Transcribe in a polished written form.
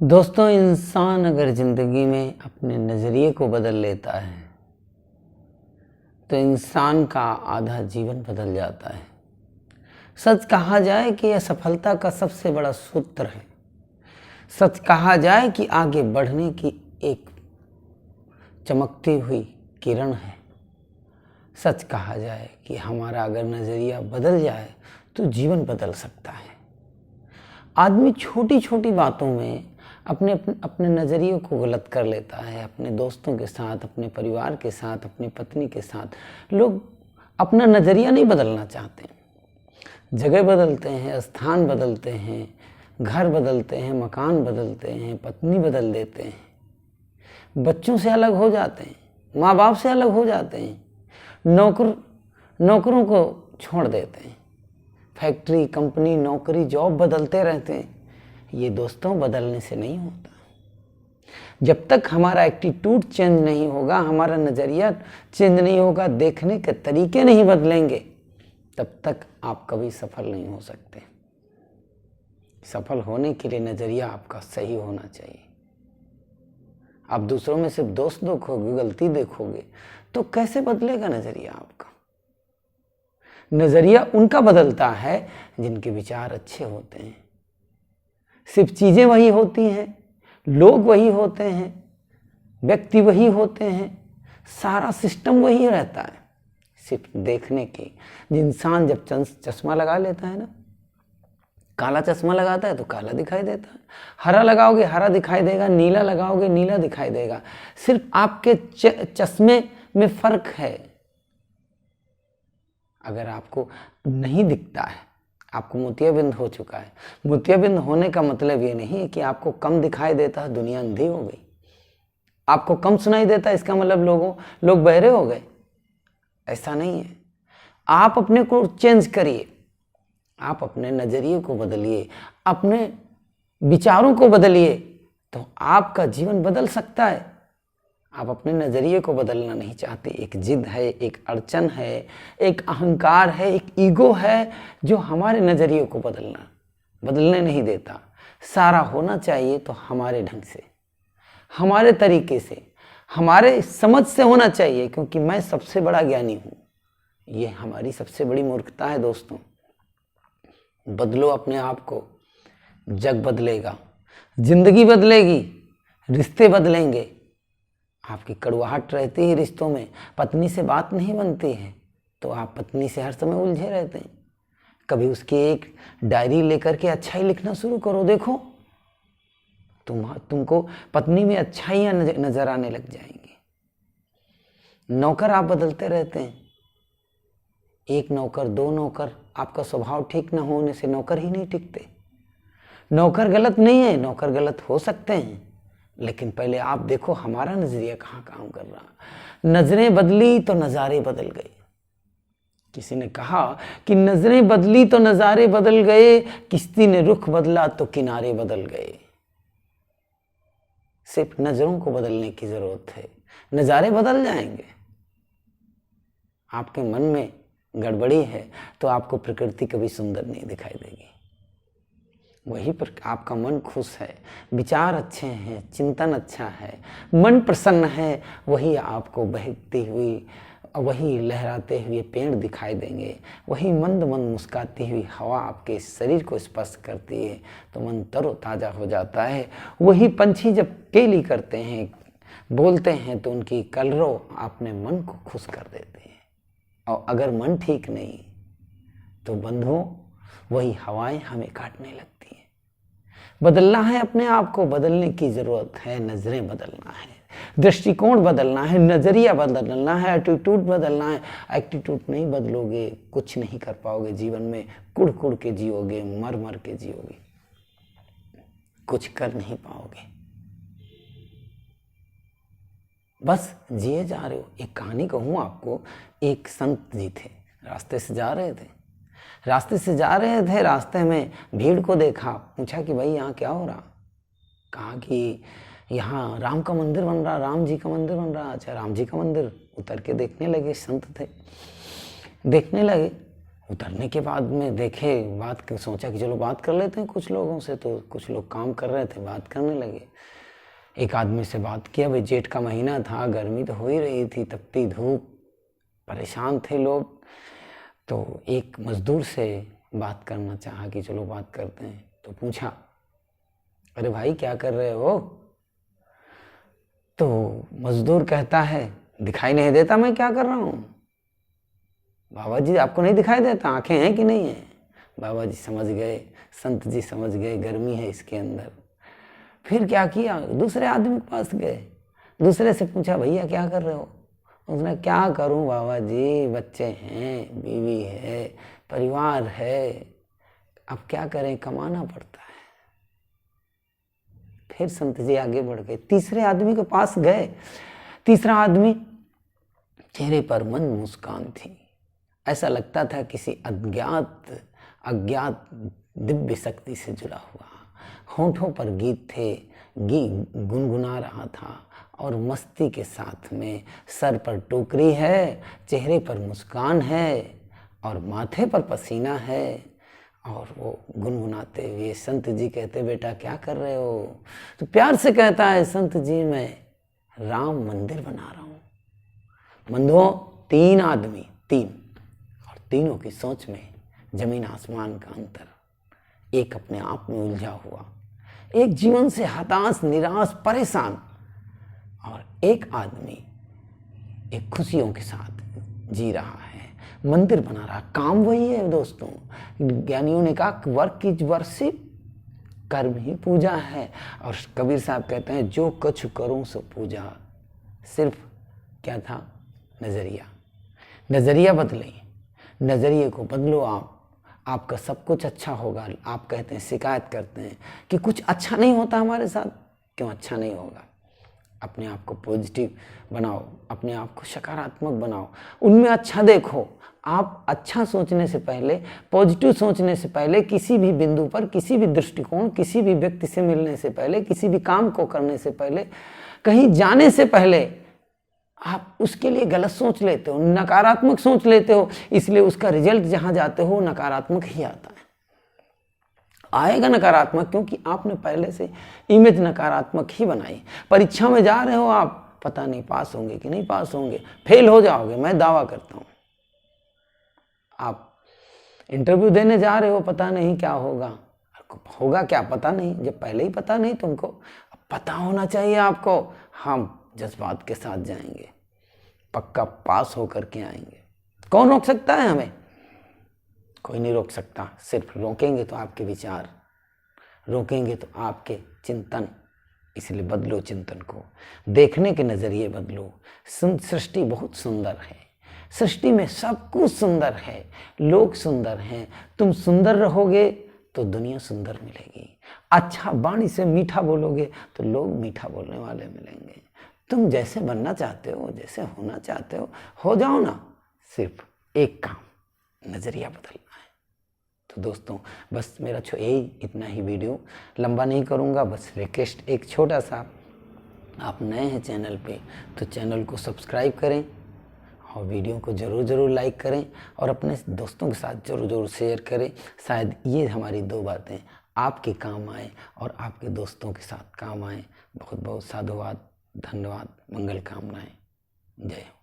दोस्तों, इंसान अगर ज़िंदगी में अपने नज़रिए को बदल लेता है तो इंसान का आधा जीवन बदल जाता है। सच कहा जाए कि यह सफलता का सबसे बड़ा सूत्र है। सच कहा जाए कि आगे बढ़ने की एक चमकती हुई किरण है। सच कहा जाए कि हमारा अगर नज़रिया बदल जाए तो जीवन बदल सकता है। आदमी छोटी छोटी बातों में अपने अपने अपने नज़रिए को गलत कर लेता है। अपने दोस्तों के साथ, अपने परिवार के साथ, अपनी पत्नी के साथ लोग अपना नज़रिया नहीं बदलना चाहते। जगह बदलते हैं, स्थान बदलते हैं, घर बदलते हैं, मकान बदलते हैं, पत्नी बदल देते हैं, बच्चों से अलग हो जाते हैं, माँ बाप से अलग हो जाते हैं, नौकरों को छोड़ देते हैं, फैक्ट्री, कंपनी, नौकरी, जॉब बदलते रहते हैं। ये दोस्तों बदलने से नहीं होता। जब तक हमारा एटीट्यूड चेंज नहीं होगा, हमारा नज़रिया चेंज नहीं होगा, देखने के तरीके नहीं बदलेंगे, तब तक आप कभी सफल नहीं हो सकते। सफल होने के लिए नज़रिया आपका सही होना चाहिए। आप दूसरों में सिर्फ दोस्त देखोगे, गलती देखोगे, तो कैसे बदलेगा नज़रिया आपका? नज़रिया उनका बदलता है जिनके विचार अच्छे होते हैं। सिर्फ चीज़ें वही होती हैं, लोग वही होते हैं, व्यक्ति वही होते हैं, सारा सिस्टम वही रहता है। सिर्फ देखने की इंसान जब चश्मा लगा लेता है ना, काला चश्मा लगाता है तो काला दिखाई देता है। हरा लगाओगे हरा दिखाई देगा, नीला लगाओगे नीला दिखाई देगा। सिर्फ आपके चश्मे में फर्क है। अगर आपको नहीं दिखता है, आपको मोतियाबिंद हो चुका है। मोतियाबिंद होने का मतलब ये नहीं है कि आपको कम दिखाई देता है, दुनिया अंधी हो गई। आपको कम सुनाई देता है, इसका मतलब लोग बहरे हो गए, ऐसा नहीं है। आप अपने को चेंज करिए, आप अपने नज़रिए को बदलिए, अपने विचारों को बदलिए, तो आपका जीवन बदल सकता है। आप अपने नज़रिए को बदलना नहीं चाहते। एक जिद है, एक अड़चन है, एक अहंकार है, एक ईगो है जो हमारे नज़रिए को बदलने नहीं देता। सारा होना चाहिए तो हमारे ढंग से, हमारे तरीके से, हमारे समझ से होना चाहिए, क्योंकि मैं सबसे बड़ा ज्ञानी हूँ। ये हमारी सबसे बड़ी मूर्खता है दोस्तों। बदलो अपने आप को, जग बदलेगा, जिंदगी बदलेगी, रिश्ते बदलेंगे। आपकी कड़वाहट रहती है रिश्तों में, पत्नी से बात नहीं बनती है तो आप पत्नी से हर समय उलझे रहते हैं। कभी उसकी एक डायरी लेकर के अच्छाई लिखना शुरू करो, देखो तुमको पत्नी में अच्छाइयाँ नजर आने लग जाएंगी। नौकर आप बदलते रहते हैं, एक नौकर, दो नौकर, आपका स्वभाव ठीक न होने से नौकर ही नहीं टिकते। नौकर गलत नहीं है, नौकर गलत हो सकते हैं, लेकिन पहले आप देखो हमारा नज़रिया कहाँ काम कर रहा। नज़रें बदली तो नज़ारे बदल गए। किसी ने कहा कि नज़रें बदली तो नज़ारे बदल गए, किश्ती ने रुख बदला तो किनारे बदल गए। सिर्फ नज़रों को बदलने की ज़रूरत है, नज़ारे बदल जाएंगे। आपके मन में गड़बड़ी है तो आपको प्रकृति कभी सुंदर नहीं दिखाई देगी। वहीं पर आपका मन खुश है, विचार अच्छे हैं, चिंतन अच्छा है, मन प्रसन्न है, वही आपको बहती हुई, वही लहराते हुए पेड़ दिखाई देंगे। वही मंद मंद मुस्काती हुई हवा आपके शरीर को स्पर्श करती है तो मन तरोताज़ा हो जाता है। वही पंछी जब केली करते हैं, बोलते हैं, तो उनकी कलरव अपने मन को खुश कर देते हैं। और अगर मन ठीक नहीं तो बंधुओं, वही हवाएं हमें काटने लगती हैं। बदलना है अपने आप को, बदलने की ज़रूरत है। नज़रें बदलना है, दृष्टिकोण बदलना है, नज़रिया बदलना है, एटीट्यूड बदलना है। एटीट्यूड नहीं बदलोगे कुछ नहीं कर पाओगे जीवन में। कुड़ कुड़ के जियोगे, मर मर के जियोगे, कुछ कर नहीं पाओगे, बस जिए जा रहे हो। एक कहानी कहूँ आपको। एक संत जी थे, रास्ते से जा रहे थे, रास्ते में भीड़ को देखा, पूछा कि भाई यहाँ क्या हो रहा? कहा कि यहाँ राम का मंदिर बन रहा, राम जी का मंदिर बन रहा। अच्छा, राम जी का मंदिर? उतर के देखने लगे, संत थे, देखने लगे। उतरने के बाद में देखे सोचा कि चलो बात कर लेते हैं कुछ लोगों से, तो कुछ लोग काम कर रहे थे, बात करने लगे। एक आदमी से बात किया, भाई जेठ का महीना था, गर्मी तो हो ही रही थी, तपती धूप, परेशान थे लोग। तो एक मजदूर से बात करना चाहा कि चलो बात करते हैं। तो पूछा, अरे भाई क्या कर रहे हो? तो मजदूर कहता है, दिखाई नहीं देता मैं क्या कर रहा हूँ? बाबा जी आपको नहीं दिखाई देता, आंखें हैं कि नहीं है? बाबा जी समझ गए, संत जी समझ गए, गर्मी है इसके अंदर। फिर क्या किया, दूसरे आदमी के पास गए, दूसरे से पूछा, भैया क्या कर रहे हो? उसने, क्या करूं बाबा जी, बच्चे हैं, बीवी है, परिवार है, अब क्या करें, कमाना पड़ता है। फिर संत जी आगे बढ़ गए, तीसरे आदमी के पास गए। तीसरा आदमी, चेहरे पर मन मुस्कान थी, ऐसा लगता था किसी अज्ञात दिव्य शक्ति से जुड़ा हुआ। होठों पर गीत थे, गुनगुना रहा था, और मस्ती के साथ में सर पर टोकरी है, चेहरे पर मुस्कान है, और माथे पर पसीना है। और वो गुनगुनाते हुए संत जी कहते, बेटा क्या कर रहे हो? तो प्यार से कहता है, संत जी मैं राम मंदिर बना रहा हूँ। बंधुओं, तीन आदमी, और तीनों की सोच में जमीन आसमान का अंतर। एक अपने आप में उलझा हुआ, एक जीवन से हताश, निराश, परेशान, और एक आदमी एक खुशियों के साथ जी रहा है, मंदिर बना रहा। काम वही है दोस्तों। ज्ञानियों ने कहा, वर्क इज वर्शिप, कर्म ही पूजा है। और कबीर साहब कहते हैं, जो कुछ करूं सो पूजा। सिर्फ क्या था, नजरिया बदले, नजरिए को बदलो आपका सब कुछ अच्छा होगा। आप कहते हैं, शिकायत करते हैं कि कुछ अच्छा नहीं होता हमारे साथ, क्यों अच्छा नहीं होगा? अपने आप को पॉजिटिव बनाओ, अपने आप को सकारात्मक बनाओ, उनमें अच्छा देखो। आप अच्छा सोचने से पहले, पॉजिटिव सोचने से पहले, किसी भी बिंदु पर, किसी भी दृष्टिकोण, किसी भी व्यक्ति से मिलने से पहले, किसी भी काम को करने से पहले, कहीं जाने से पहले आप उसके लिए गलत सोच लेते हो, नकारात्मक सोच लेते हो, इसलिए उसका रिजल्ट जहां जाते हो नकारात्मक ही आता है। आएगा नकारात्मक, क्योंकि आपने पहले से इमेज नकारात्मक ही बनाई। परीक्षा में जा रहे हो आप, पता नहीं पास होंगे कि नहीं पास होंगे, फेल हो जाओगे, मैं दावा करता हूं। आप इंटरव्यू देने जा रहे हो, पता नहीं क्या होगा, क्या पता नहीं। जब पहले ही पता नहीं तुमको, पता होना चाहिए आपको। हम जज्बात के साथ जाएंगे, पक्का पास होकर के आएंगे। कौन रोक सकता है हमें? कोई नहीं रोक सकता। सिर्फ रोकेंगे तो आपके विचार, रोकेंगे तो आपके चिंतन। इसलिए बदलो चिंतन को, देखने के नजरिए बदलो। सृष्टि बहुत सुंदर है, सृष्टि में सब कुछ सुंदर है, लोग सुंदर हैं। तुम सुंदर रहोगे तो दुनिया सुंदर मिलेगी। अच्छा वाणी से मीठा बोलोगे तो लोग मीठा बोलने वाले मिलेंगे। तुम जैसे बनना चाहते हो, जैसे होना चाहते हो जाओ ना। सिर्फ एक काम, नजरिया बदलना है। तो दोस्तों, बस मेरा इतना ही वीडियो, लंबा नहीं करूँगा। बस रिक्वेस्ट एक छोटा सा, आप नए हैं चैनल पे तो चैनल को सब्सक्राइब करें, और वीडियो को ज़रूर लाइक करें, और अपने दोस्तों के साथ ज़रूर शेयर करें। शायद ये हमारी दो बातें आपके काम आए और आपके दोस्तों के साथ काम आए। बहुत बहुत साधुवाद, धन्यवाद, मंगल कामनाएं। जय हो।